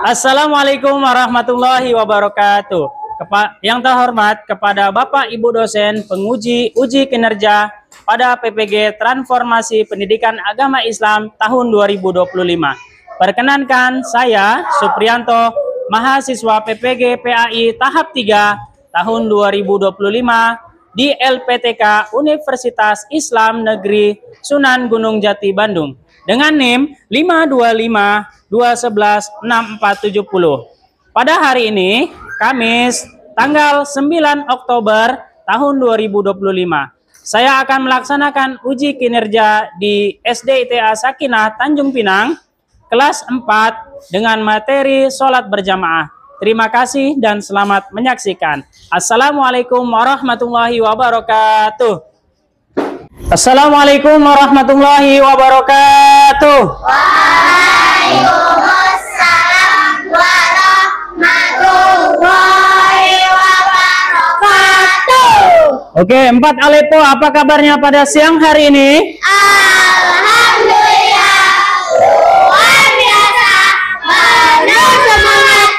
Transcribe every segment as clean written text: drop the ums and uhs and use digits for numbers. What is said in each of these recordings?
Assalamualaikum warahmatullahi wabarakatuh. Yang terhormat kepada Bapak Ibu dosen penguji uji kinerja pada PPG Transformasi Pendidikan Agama Islam tahun 2025. Perkenankan saya Supriyanto, mahasiswa PPG PAI tahap 3 tahun 2025 di LPTK Universitas Islam Negeri Sunan Gunung Jati Bandung dengan NIM 525211640. Pada hari ini, Kamis, tanggal 9 Oktober tahun 2025, saya akan melaksanakan uji kinerja di SDITA Sakinah Tanjung Pinang, kelas 4 dengan materi sholat berjamaah. Terima kasih dan selamat menyaksikan. Assalamualaikum warahmatullahi wabarakatuh. Assalamualaikum warahmatullahi wabarakatuh. Waalaikumsalam warahmatullahi wabarakatuh. Oke, 4 Alepo, apa kabarnya pada siang hari ini? Alhamdulillah, luar biasa, penuh semangat,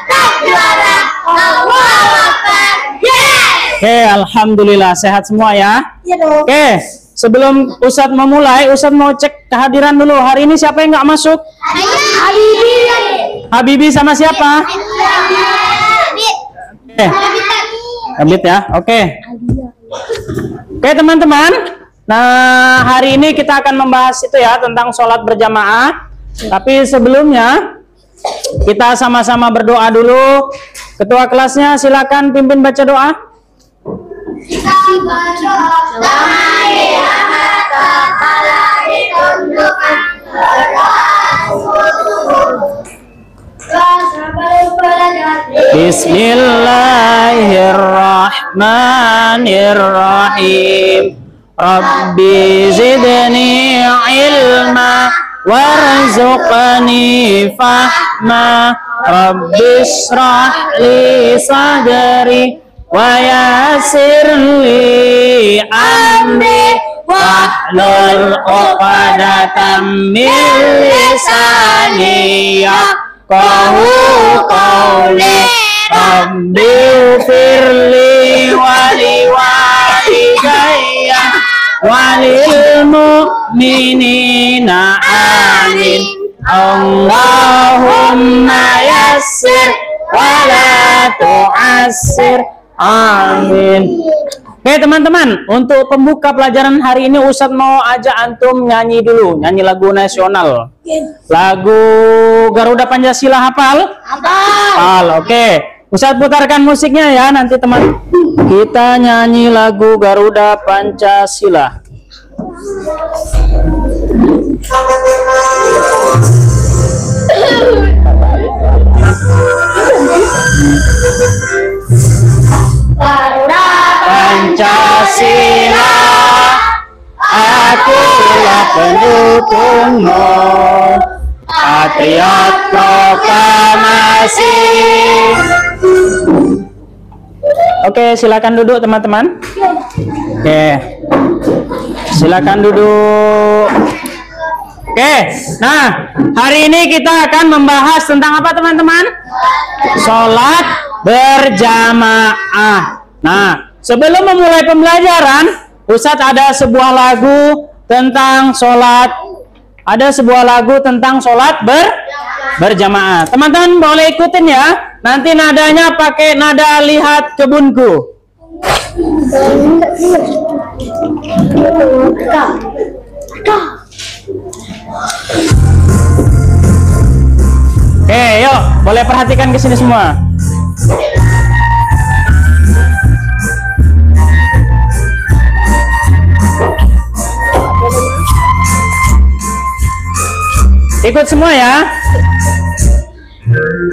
tetap juara. Allahu Akbar. Yes. Oke, alhamdulillah sehat semua ya. Iya dong. Oke, sebelum Ustadz memulai, Ustadz mau cek kehadiran dulu. Hari ini siapa yang nggak masuk? Habibie. Habibie sama siapa? Habib ya. Oke. Oke teman-teman. Nah, hari ini kita akan membahas itu ya tentang sholat berjamaah. Tapi sebelumnya kita sama-sama berdoa dulu. Ketua kelasnya silakan pimpin baca doa. Bismillahirrahmanirrahim. Rabbi zidni ilma warzuqni fahma. Rabbi shrah li sadri wa yassir li amri wahlul 'uqdatam min lisani yafqahu qawli. Rabbi firli wali walidayya walil mu'minina amin. Allahumma yassir wala tu'assir amin. Oke teman-teman, untuk pembuka pelajaran hari ini Ustadz mau ajak antum nyanyi dulu, nyanyi lagu nasional. Lagu Garuda Pancasila hafal? Hafal. Oke. Ustadz putarkan musiknya ya, nanti teman kita nyanyi lagu Garuda Pancasila. Pancasila, akulah pendukungmu, patriot proklamasi. Oke, silakan duduk teman-teman. Oke, silakan duduk. Oke, nah hari ini kita akan membahas tentang apa teman-teman? Sholat berjamaah. Nah, sebelum memulai pembelajaran, Ustadz ada sebuah lagu tentang sholat. Ada sebuah lagu tentang sholat berjamaah. Teman-teman boleh ikutin ya. Nanti nadanya pakai nada lihat kebunku. Oke, yuk, boleh perhatikan ke sini semua. Ikut semua ya.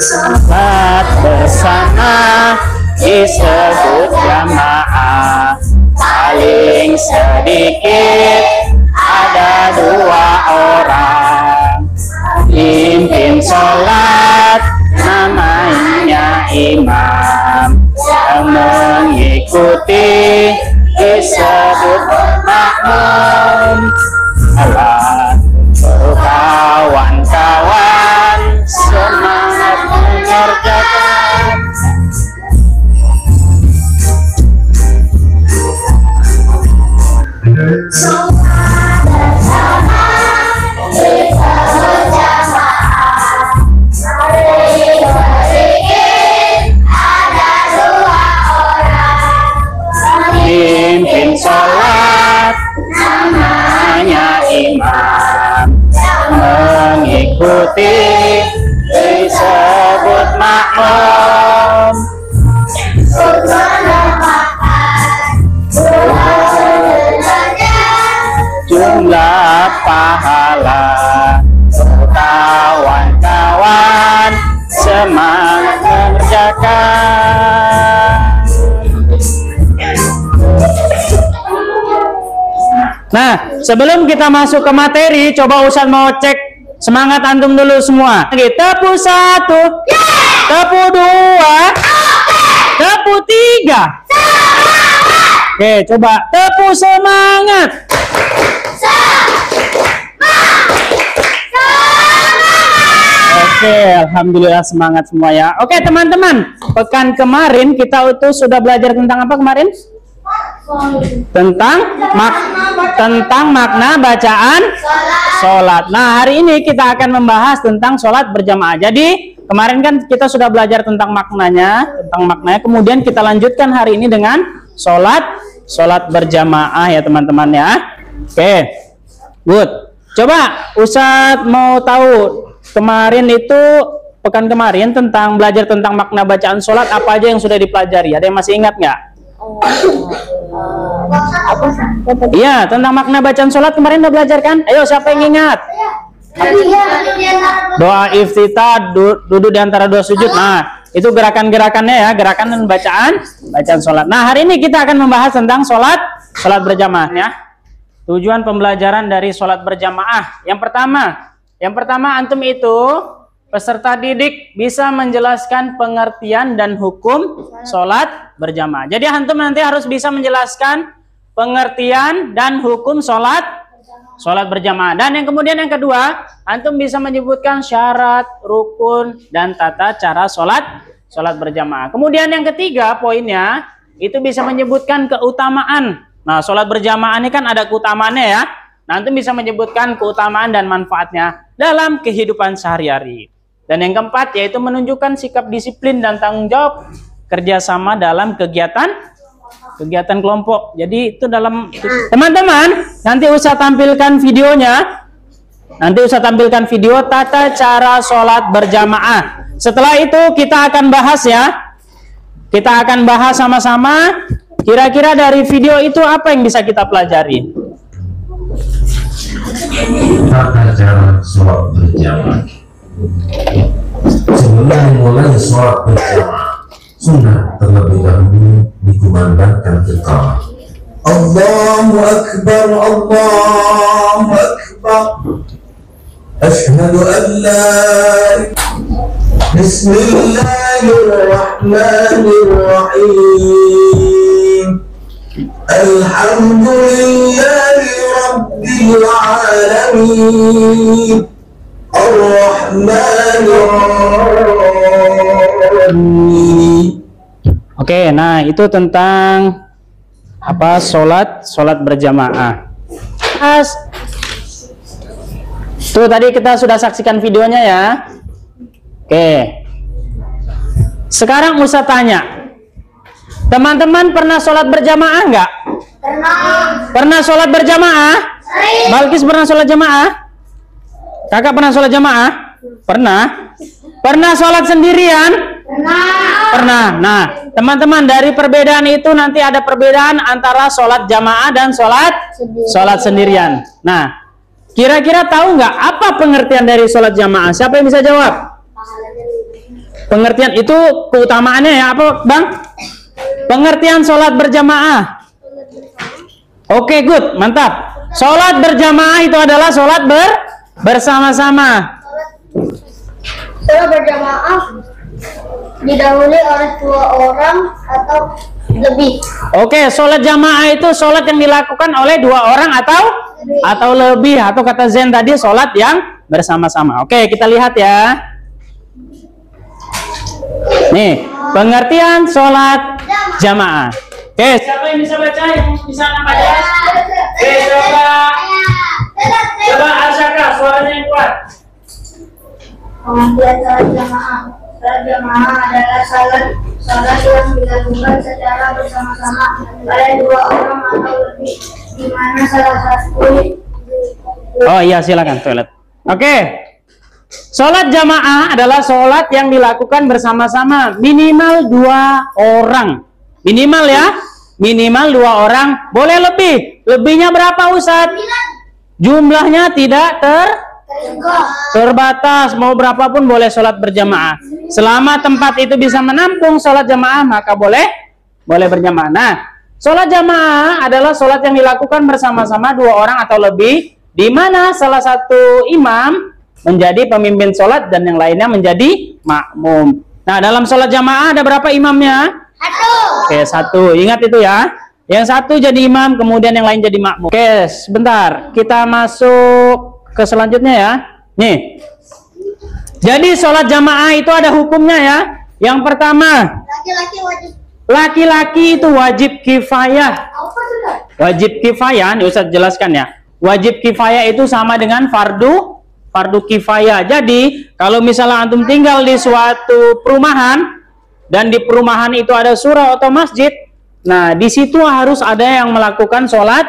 Salat bersama disebut jamaah, paling sedikit ada 2 orang. Pimpin sholat namanya imam, yang mengikuti disebut makmum. Salat kawan-kawan putih disebut makmum. Jumlah pahala kawan-kawan semangat mengerjakan. Nah, sebelum kita masuk ke materi, coba Ustaz mau cek semangat antum dulu semua. Tepuk 1, tepuk 2, tepuk 3. Oke, coba tepuk semangat. Oke, alhamdulillah semangat semua ya. Oke, teman-teman, pekan kemarin kita itu sudah belajar tentang apa kemarin? Tentang makna bacaan sholat. Nah, hari ini kita akan membahas tentang sholat berjamaah. Jadi kemarin kan kita sudah belajar tentang maknanya, kemudian kita lanjutkan hari ini dengan sholat berjamaah ya teman-teman ya. Oke, good. Coba Ustadz mau tahu kemarin itu pekan kemarin tentang belajar tentang makna bacaan sholat, apa aja yang sudah dipelajari? Ada yang masih ingat nggak? Iya, tentang makna bacaan sholat kemarin udah belajar kan? Ayo, siapa yang ingat? Doa iftitah, duduk di antara dua sujud. Nah, itu gerakan-gerakannya ya, gerakan dan bacaan sholat. Nah, hari ini kita akan membahas tentang sholat berjamaah ya. Tujuan pembelajaran dari sholat berjamaah. Yang pertama antum itu peserta didik bisa menjelaskan pengertian dan hukum sholat berjamaah. Jadi antum nanti harus bisa menjelaskan pengertian dan hukum sholat berjamaah. Dan yang kedua, antum bisa menyebutkan syarat, rukun, dan tata cara sholat berjamaah. Kemudian yang ketiga poinnya itu bisa menyebutkan keutamaan. Nah, sholat berjamaah ini kan ada keutamaannya ya. Nah, antum bisa menyebutkan keutamaan dan manfaatnya dalam kehidupan sehari-hari. Dan yang keempat yaitu menunjukkan sikap disiplin dan tanggung jawab kerjasama dalam kegiatan kelompok. Jadi itu dalam teman-teman nanti Ustaz tampilkan videonya. Nanti Ustaz tampilkan video tata cara sholat berjamaah. Setelah itu kita akan bahas ya. Kita akan bahas sama-sama. Kira-kira dari video itu apa yang bisa kita pelajari? Tata cara sholat berjamaah. Sebelum memulai sholat berjamaah, sunnah terlebih dahulu dikumandangkan iqamah. Allahu Akbar, Allahu Akbar. Asyhadu an la Bismillahirrahmanirrahim. Alhamdulillahi Rabbil Alamin. Oke, nah itu tentang apa sholat berjamaah. Tuh tadi kita sudah saksikan videonya ya. Oke. Sekarang Ustaz tanya, teman-teman pernah sholat berjamaah nggak? Pernah sholat berjamaah? Balkis pernah sholat jamaah? Kakak pernah sholat jamaah? Pernah. Pernah sholat sendirian? Pernah. Nah, teman-teman dari perbedaan itu nanti ada perbedaan antara sholat jamaah dan sholat sendirian. Nah, kira-kira tahu nggak apa pengertian dari sholat jamaah? Siapa yang bisa jawab? Pengertian itu keutamaannya ya apa, Bang? Pengertian sholat berjamaah. Oke, good, mantap. Sholat berjamaah itu adalah sholat bersama-sama. Sholat berjamaah didahului oleh 2 orang atau lebih. Oke, sholat jamaah itu sholat yang dilakukan oleh 2 orang atau lebih, atau kata Zen tadi sholat yang bersama-sama. Oke, kita lihat ya. Nih, pengertian sholat jamaah. Oke, siapa yang bisa baca? Yang bisa namanya? Oke, coba Asyaka, suaranya yang kuat. Pengertian sholat jamaah. Sholat jamaah adalah sholat yang dilakukan secara bersama-sama oleh 2 orang atau lebih, di mana salah satu. Oh iya, silakan toilet. Oke. Sholat jamaah adalah sholat yang dilakukan bersama-sama minimal 2 orang. Minimal ya, minimal 2 orang. Boleh lebih. Lebihnya berapa Ustadz? Jumlahnya tidak terbatas. Mau berapapun boleh sholat berjamaah. Selama tempat itu bisa menampung sholat jamaah, maka boleh berjamaah. Nah, sholat jamaah adalah sholat yang dilakukan bersama-sama 2 orang atau lebih, di mana salah satu imam menjadi pemimpin sholat dan yang lainnya menjadi makmum. Nah, dalam sholat jamaah ada berapa imamnya? 1. Oke, 1. Ingat itu ya. Yang 1 jadi imam, kemudian yang lain jadi makmum. Oke, sebentar. Kita masuk ke selanjutnya ya. Nih. Jadi sholat jamaah itu ada hukumnya ya. Yang pertama, laki-laki itu wajib kifayah. Wajib kifayah, nih Ustaz jelaskan ya. Wajib kifayah itu sama dengan fardu kifayah. Jadi kalau misalnya antum tinggal di suatu perumahan dan di perumahan itu ada surau atau masjid, nah di situ harus ada yang melakukan sholat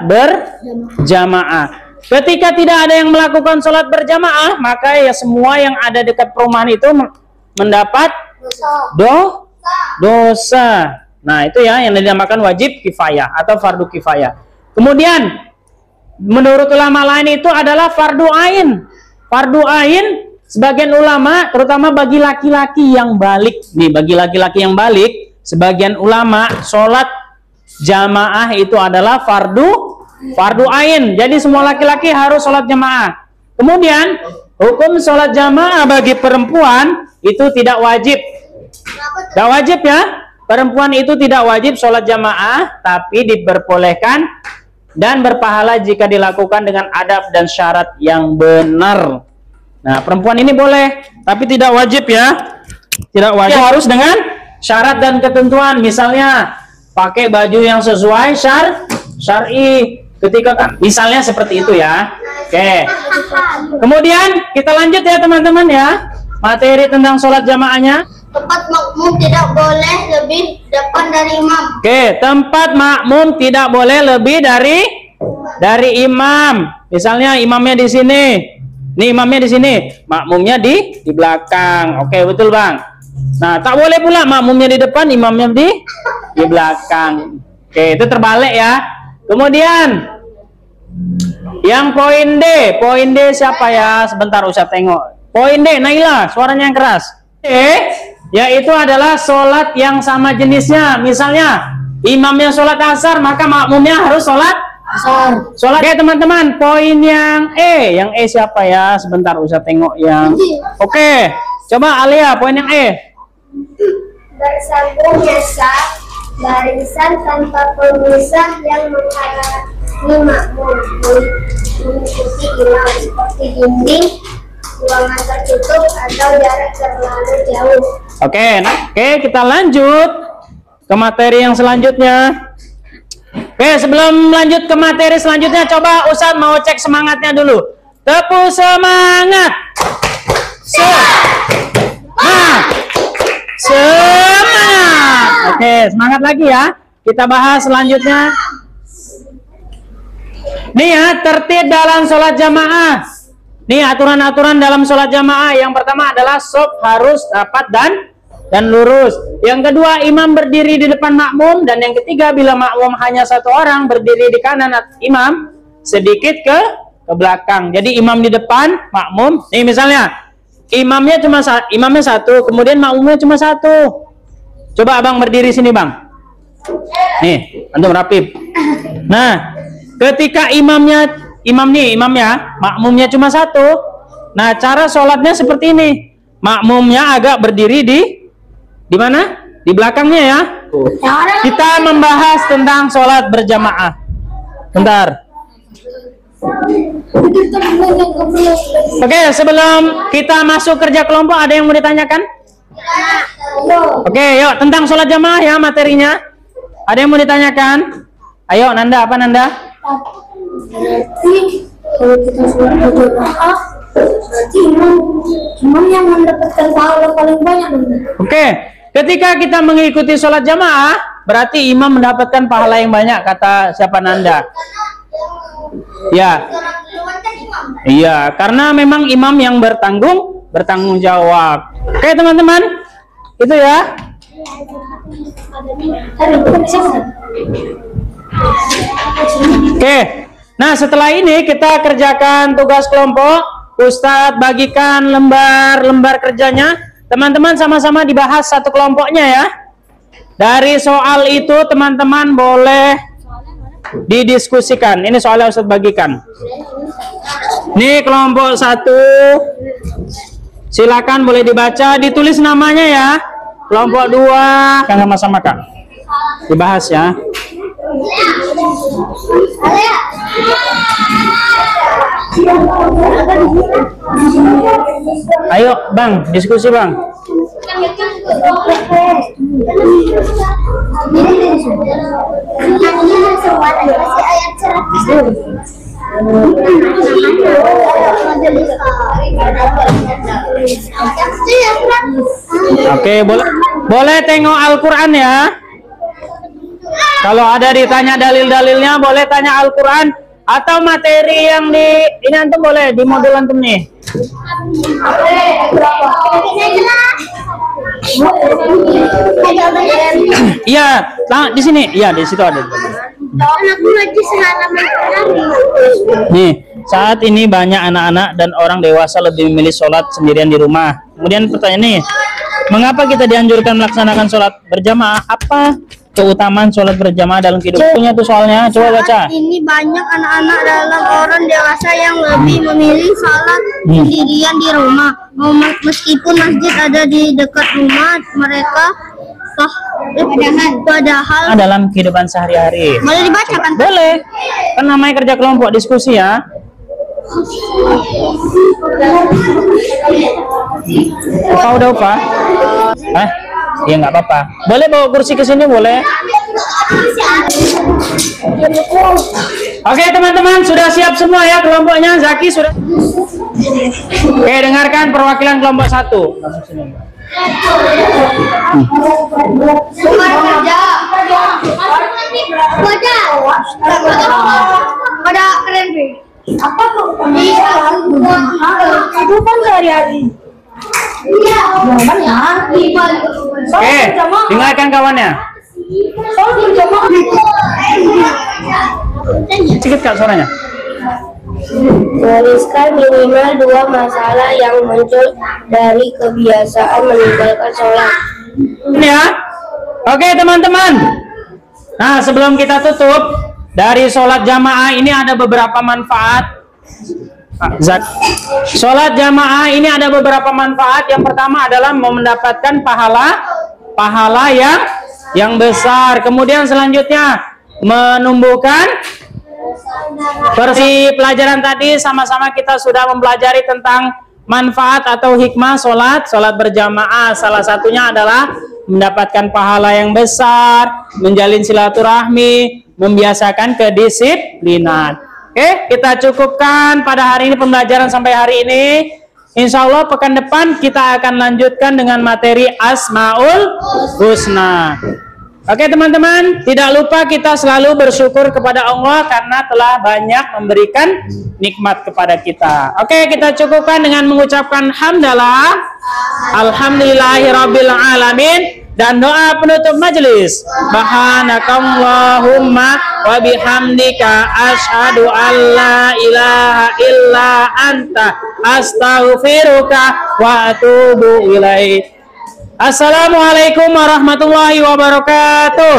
berjamaah. Ketika tidak ada yang melakukan sholat berjamaah, maka ya semua yang ada dekat perumahan itu mendapat dosa. Nah itu ya yang dinamakan wajib kifayah atau fardu kifayah. Kemudian menurut ulama lain itu adalah fardu ain. Fardu ain sebagian ulama, terutama bagi laki-laki yang balik. Nih, bagi laki-laki yang balik, sebagian ulama sholat jamaah itu adalah fardu ain. Jadi semua laki-laki harus sholat jamaah. Kemudian hukum sholat jamaah bagi perempuan itu tidak wajib. Tidak wajib ya. Perempuan itu tidak wajib sholat jamaah, tapi diperbolehkan dan berpahala jika dilakukan dengan adab dan syarat yang benar. Nah, perempuan ini boleh, tapi tidak wajib ya. Tidak wajib, harus dengan syarat dan ketentuan. Misalnya, pakai baju yang sesuai syar'i. Ketika misalnya seperti itu ya. Oke. Kemudian kita lanjut ya teman-teman ya. Materi tentang sholat jamaahnya. Tempat makmum tidak boleh lebih depan dari imam. Oke, tempat makmum tidak boleh lebih dari imam. Misalnya imamnya di sini. Nih imamnya di sini, makmumnya di belakang. Oke, betul, Bang. Nah, tak boleh pula makmumnya di depan, imamnya di belakang. Oke, itu terbalik ya. Kemudian yang poin D siapa ya? Sebentar Ustaz tengok. Poin D, Naila, suaranya yang keras. Yaitu adalah sholat yang sama jenisnya. Misalnya imamnya sholat asar, maka makmumnya harus sholat asar. Oke teman-teman, poin yang yang siapa ya? Sebentar Ustaz tengok yang Oke, coba Alia, poin yang Bersambung biasa barisan tanpa pemisah yang menghalangi makmum mengikuti imam seperti dinding, ruangan tertutup atau jarak terlalu jauh. Oke, kita lanjut ke materi yang selanjutnya. Oke, sebelum lanjut ke materi selanjutnya, coba Ustadz mau cek semangatnya dulu. Tepuk semangat. Semangat. Oke, semangat lagi ya. Kita bahas selanjutnya. Nih ya, tertib dalam sholat jamaah. Nih aturan-aturan dalam sholat jamaah. Yang pertama adalah shaf harus rapat dan lurus. Yang kedua, imam berdiri di depan makmum. Dan yang ketiga, bila makmum hanya satu orang, berdiri di kanan imam, sedikit ke belakang. Jadi imam di depan, makmum. Nih misalnya, imamnya satu, kemudian makmumnya cuma satu. Coba abang berdiri sini bang. Nih, antum rapip. Nah, ketika imamnya, makmumnya cuma satu. Nah, cara sholatnya seperti ini. Makmumnya agak berdiri di mana? Di belakangnya ya. Kita membahas tentang sholat berjamaah. Bentar. Oke, sebelum kita masuk kerja kelompok, ada yang mau ditanyakan? Oke, yuk tentang sholat jamaah ya materinya. Ada yang mau ditanyakan? Ayo, Nanda, apa Nanda? Berarti kalau kita sholat berjamaah, berarti imam yang mendapatkan pahala paling banyak. Oke, ketika kita mengikuti sholat jamaah, berarti imam mendapatkan pahala yang banyak, kata siapa Nanda? Ya. Iya, karena memang imam yang bertanggung jawab. Oke teman-teman, itu ya. Oke, nah setelah ini kita kerjakan tugas kelompok. Ustadz bagikan lembar kerjanya. Teman-teman sama-sama dibahas satu kelompoknya ya. Dari soal itu teman-teman boleh didiskusikan. Ini soalnya Ustadz bagikan. Ini kelompok 1. Silakan boleh dibaca, ditulis namanya ya. Kelompok 2 kan sama-sama Kak. Dibahas ya. Ayo Bang, diskusi Bang. Oke, boleh tengok Al-Quran ya. Kalau ada ditanya dalil-dalilnya boleh tanya Al-Quran atau materi yang di ini antum boleh di modul antum nih. Iya, di sini. Iya, di situ ada. Nih, saat ini banyak anak-anak dan orang dewasa lebih memilih sholat sendirian di rumah. Kemudian pertanyaan nih, mengapa kita dianjurkan melaksanakan sholat berjamaah? Apa keutamaan sholat berjamaah dalam kehidupannya tuh soalnya? Coba baca. Ini banyak anak-anak dalam orang dewasa yang lebih memilih sholat sendirian di rumah. Meskipun masjid ada di dekat rumah mereka, padahal Dalam kehidupan sehari-hari. boleh dibaca kan? Boleh. Kan namanya kerja kelompok diskusi ya. Udah Pak? Ya nggak apa-apa. Boleh bawa kursi ke sini boleh. Oke teman-teman, sudah siap semua ya kelompoknya. Zaki sudah. Oke, dengarkan perwakilan kelompok 1. Pada keren nih. Apa tuh? Itu kan sehari-hari. Iya, Oke, dengarkan kawannya. Sedikit Kak suaranya. Tuliskan minimal 2 masalah yang muncul dari kebiasaan meninggalkan sholat. Ini ya. Oke teman-teman. Nah sebelum kita tutup, dari sholat jamaah ini ada beberapa manfaat. Sholat jamaah ini ada beberapa manfaat. Yang pertama adalah mendapatkan pahala yang besar. Kemudian selanjutnya menumbuhkan versi pelajaran tadi sama-sama kita sudah mempelajari tentang manfaat atau hikmah sholat berjamaah. Salah satunya adalah mendapatkan pahala yang besar, menjalin silaturahmi, membiasakan kedisiplinan. Oke, kita cukupkan pada hari ini pembelajaran sampai hari ini. Insya Allah pekan depan kita akan lanjutkan dengan materi Asmaul Husna. Oke teman-teman, tidak lupa kita selalu bersyukur kepada Allah karena telah banyak memberikan nikmat kepada kita. Oke, kita cukupkan dengan mengucapkan hamdalah, alhamdulillahirabbil alamin, dan doa penutup majelis. Subhanakallahumma wa bihamdika asyhadu an la ilaha illa anta astaghfiruka wa atubu ilaik. Assalamualaikum warahmatullahi wabarakatuh.